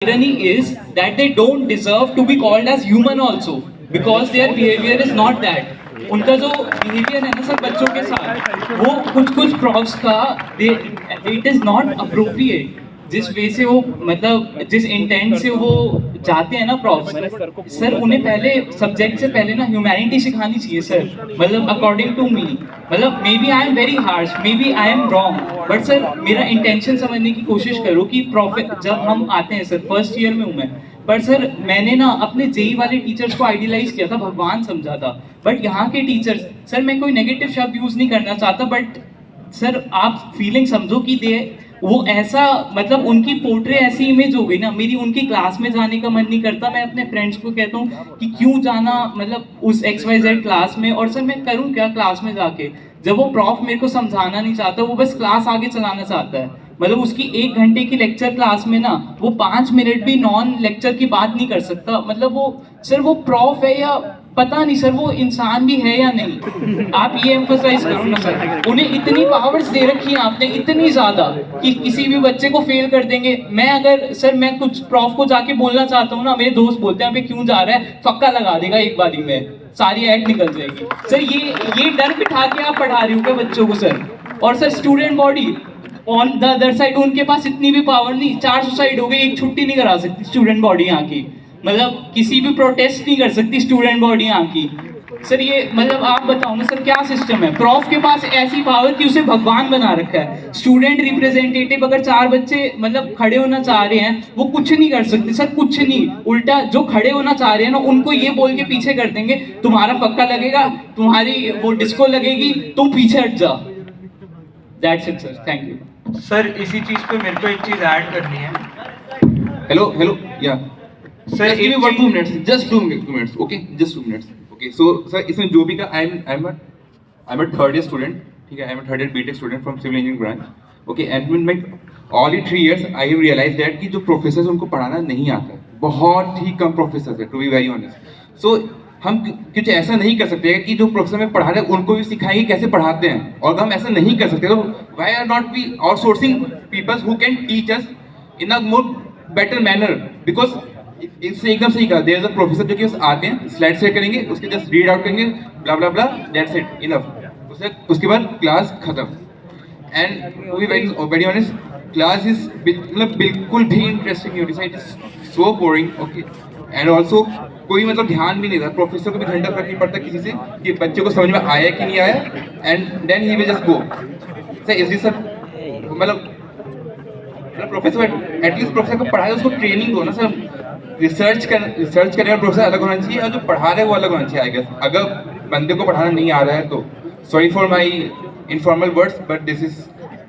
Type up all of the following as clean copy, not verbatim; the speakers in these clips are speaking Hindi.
irony is that they don't deserve to be called as human also because their behavior is not that. उनका जो बिहेवियर है ना सर बच्चों के साथ वो कुछ कुछ प्रॉफ्स का इट इज नॉट अप्रोप्रिएट जिस वे से वो मतलब जिस इंटेंट से वो जाते हैं ना प्रॉफ्स सर उन्हें पहले सब्जेक्ट से पहले ना ह्यूमैनिटी सिखानी चाहिए सर मतलब अकॉर्डिंग टू मी मतलब maybe I am very harsh maybe I am wrong but sir मेरा इंटेंशन समझने की कोशिश करो कि प्रॉफिट जब हम आते हैं सर फर्स्ट ईयर में हूँ मैं पर सर मैंने ना अपने जेई वाले टीचर्स को आइडियलाइज किया था भगवान समझा था बट यहाँ के टीचर्स सर मैं कोई नेगेटिव शब्द यूज नहीं करना चाहता बट सर आप फीलिंग समझो कि दे वो ऐसा मतलब उनकी पोर्ट्रे ऐसी इमेज हो गई ना मेरी उनकी क्लास में जाने का मन नहीं करता मैं अपने फ्रेंड्स को कहता हूँ कि क्यों जाना मतलब उस XYZ क्लास में और सर मैं करूँ क्या क्लास में जाके जब वो प्रॉफ मेरे को समझाना नहीं चाहता वो बस क्लास आगे चलाना चाहता है मतलब उसकी 1 घंटे की लेक्चर क्लास में ना वो 5 मिनट भी नॉन लेक्चर की बात नहीं कर सकता मतलब वो सर वो प्रॉफ है या पता नहीं सर वो इंसान भी है या नहीं आप ये एम्फसाइज करो ना सर उन्हें इतनी पावर्स दे रखी है आपने इतनी ज्यादा कि किसी भी बच्चे को फेल कर देंगे मैं अगर सर मैं कुछ प्रॉफ को जाके बोलना चाहता हूँ ना मेरे दोस्त बोलते हैं अभी क्यों जा रहा है फक्का लगा देगा एक बारी में सारी ऐड निकल जाएगी सर ये डर बिठा के आप पढ़ा रही हो क्या बच्चों को सर और sir student body on the other side उनके पास इतनी भी पावर नहीं 4 सुसाइड हो गए एक छुट्टी नहीं करा सकती स्टूडेंट बॉडी यहाँ की मतलब किसी भी प्रोटेस्ट नहीं कर सकती स्टूडेंट बॉडी यहाँ की सर ये मतलब आप बताओ ना सर क्या सिस्टम है प्रॉफ के पास ऐसी पावर कि उसे भगवान बना रखा है स्टूडेंट रिप्रेजेंटेटिव अगर 4 बच्चे मतलब खड़े होना चाह रहे हैं वो कुछ नहीं कर सकते सर कुछ नहीं उल्टा जो खड़े होना चाह रहे हैं ना उनको ये बोल के पीछे कर देंगे तुम्हारा पक्का लगेगा तुम्हारी वो डिस्को लगेगी तुम पीछे हट जा that's it sir thank you sir इसी चीज पे मेरे को एक चीज ऐड करनी है Hello, yeah. Sir, just give me 1-2 minutes. Just 2 minutes. Okay, just 2 minutes. Okay, so sir, इसमें जो भी का I'm a third year student. ठीक है, I'm a third year BTech student from civil engineering branch. Okay, and in my all 3 years, I have realized that कि जो professors उनको पढ़ाना नहीं आता है, बहुत ही कम professors है, to be very honest. So हम कुछ ऐसा नहीं कर सकते कि जो प्रोफेसर में पढ़ा रहे हैं उनको भी सिखाएंगे कैसे पढ़ाते हैं और हम ऐसा नहीं कर सकते तो why are not we outsourcing people who can teach us in a more better manner because इससे एकदम सही कहा देयर इज अ प्रोफेसर जो कि बस आते हैं स्लाइड शेयर करेंगे उसके जस्ट रीड आउट करेंगे blah blah blah that's it enough उसके बाद क्लास खत्म and to be very honest class is मतलब बिल्कुल भी इंटरेस्टिंग नहीं होती it is so boring okay and also कोई मतलब ध्यान भी नहीं था प्रोफेसर को भी घंटा फर्क नहीं पड़ता किसी से कि बच्चे को समझ में आया कि नहीं आया and then he will just go sir is this मतलब प्रोफेसर एटलीस्ट प्रोफेसर को पढ़ाए उसको ट्रेनिंग दो ना सर रिसर्च करने वाला प्रोफेसर अलग होना चाहिए और जो पढ़ा रहे हैं वो अलग होना चाहिए आई गेस अगर बंदे को पढ़ाना नहीं आ रहा है तो sorry for my informal words but this is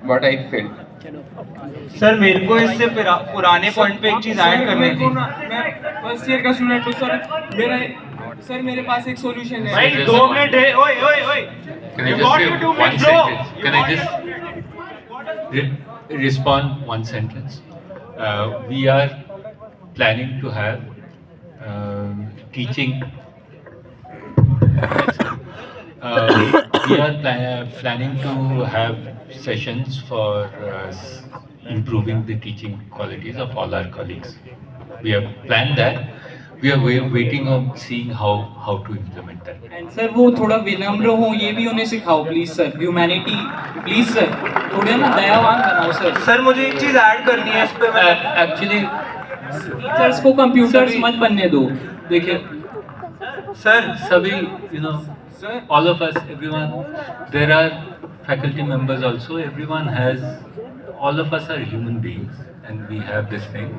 what I feel sir मेरे को इससे पुराने पॉइंट पे एक चीज ऐड करनी थी मैं फर्स्ट ईयर का स्टूडेंट हूँ सर मेरे पास एक सॉल्यूशन है भाई 2 मिनट है ओए ओए ओए Can I just say one sentence? Can I just respond one sentence? We are planning to have teaching. We are planning to have sessions for improving the teaching qualities of all our colleagues. We have planned that. We are waiting on seeing how to implement that. And sir वो थोड़ा विनम्र हो ये भी उन्हें सिखाओ please sir humanity please sir थोड़ा ना दयावान बनाओ सर सर मुझे एक चीज ऐड करनी है इस पे मैं Actually, टीचर्स को कंप्यूटर्स मत बनने दो देखिए सर सभी all of us, everyone, there are faculty members also, everyone has, all of us are human beings and we have this thing.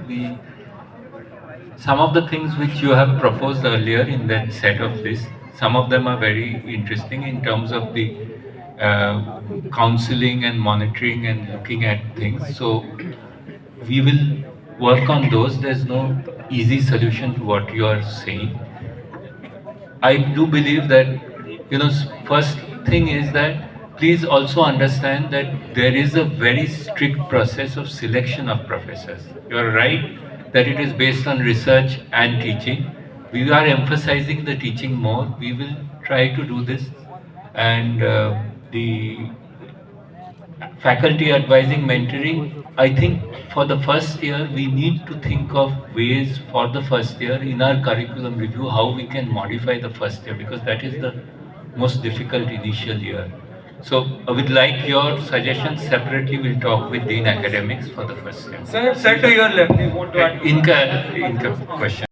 Some of the things which you have proposed earlier in that set of lists, some of them are very interesting in terms of the counseling and monitoring and looking at things. So we will work on those. There's no easy solution to what you are saying. I do believe that, first thing is that please also understand that there is a very strict process of selection of professors. You are right that it is based on research and teaching. We are emphasizing the teaching more. We will try to do this, and the faculty advising, mentoring I think for the first year, we need to think of ways for the first year in our curriculum review how we can modify the first year, because that is the most difficult initial year. So I would like your suggestions separately. We'll talk with Dean Academics for the first year. Sir, to your left, you want to add? इनका question.